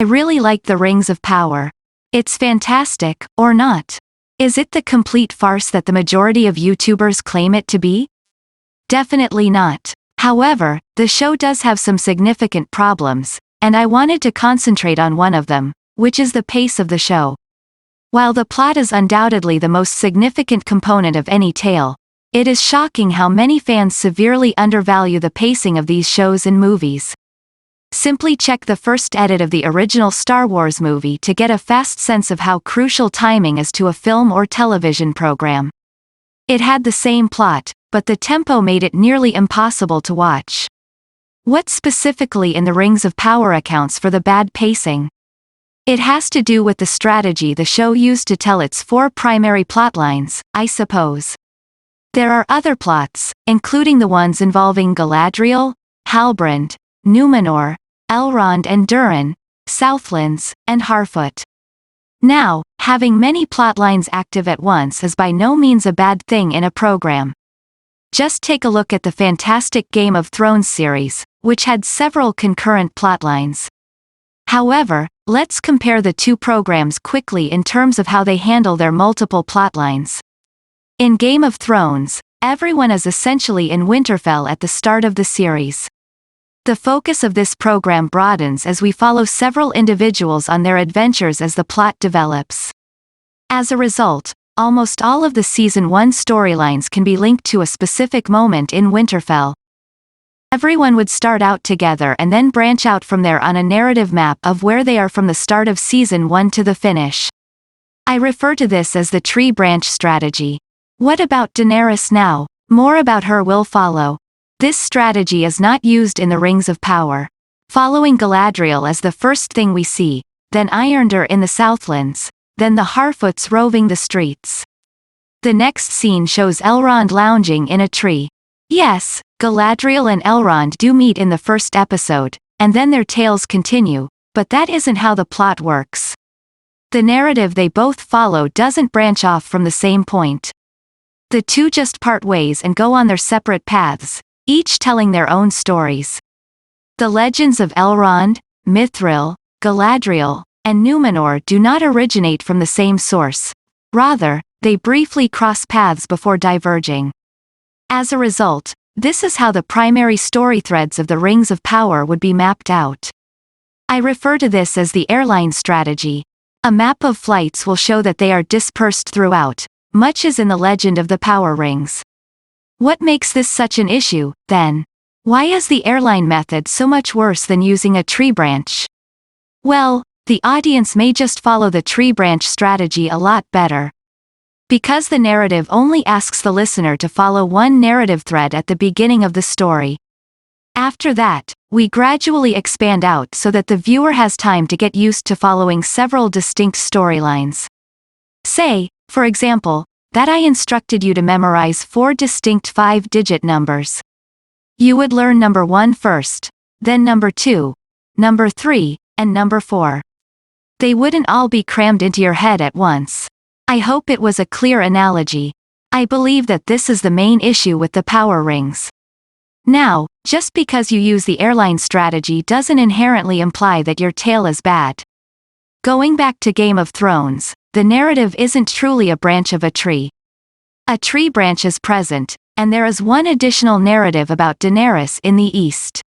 I really like the Rings of Power. It's fantastic, or not? Is it the complete farce that the majority of YouTubers claim it to be? Definitely not. However, the show does have some significant problems, and I wanted to concentrate on one of them, which is the pace of the show. While the plot is undoubtedly the most significant component of any tale, it is shocking how many fans severely undervalue the pacing of these shows and movies. Simply check the first edit of the original Star Wars movie to get a fast sense of how crucial timing is to a film or television program. It had the same plot, but the tempo made it nearly impossible to watch. What specifically in the Rings of Power accounts for the bad pacing? It has to do with the strategy the show used to tell its 4 primary plotlines, I suppose. There are other plots, including the ones involving Galadriel, Halbrand, Númenor, Elrond and Durin, Southlands, and Harfoot. Now, having many plotlines active at once is by no means a bad thing in a program. Just take a look at the fantastic Game of Thrones series, which had several concurrent plotlines. However, let's compare the two programs quickly in terms of how they handle their multiple plotlines. In Game of Thrones, everyone is essentially in Winterfell at the start of the series. The focus of this program broadens as we follow several individuals on their adventures as the plot develops. As a result, almost all of the Season 1 storylines can be linked to a specific moment in Winterfell. Everyone would start out together and then branch out from there on a narrative map of where they are from the start of Season 1 to the finish. I refer to this as the tree branch strategy. What about Daenerys now? More about her will follow. This strategy is not used in the Rings of Power. Following Galadriel as the first thing we see, then Irondur in the Southlands, then the Harfoots roving the streets. The next scene shows Elrond lounging in a tree. Yes, Galadriel and Elrond do meet in the first episode, and then their tales continue, but that isn't how the plot works. The narrative they both follow doesn't branch off from the same point. The two just part ways and go on their separate paths, each telling their own stories. The legends of Elrond, Mithril, Galadriel, and Númenor do not originate from the same source. Rather, they briefly cross paths before diverging. As a result, this is how the primary story threads of the Rings of Power would be mapped out. I refer to this as the airline strategy. A map of flights will show that they are dispersed throughout, much as in the legend of the Power Rings. What makes this such an issue, then? Why is the airline method so much worse than using a tree branch? Well, the audience may just follow the tree branch strategy a lot better. Because the narrative only asks the listener to follow one narrative thread at the beginning of the story. After that, we gradually expand out so that the viewer has time to get used to following several distinct storylines. Say, for example, that I instructed you to memorize 4 distinct 5-digit numbers. You would learn number 1 first, then number 2, number 3, and number 4. They wouldn't all be crammed into your head at once. I hope it was a clear analogy. I believe that this is the main issue with the Power Rings. Now, just because you use the airline strategy doesn't inherently imply that your tale is bad. Going back to Game of Thrones, the narrative isn't truly a branch of a tree. A tree branch is present, and there is one additional narrative about Daenerys in the east.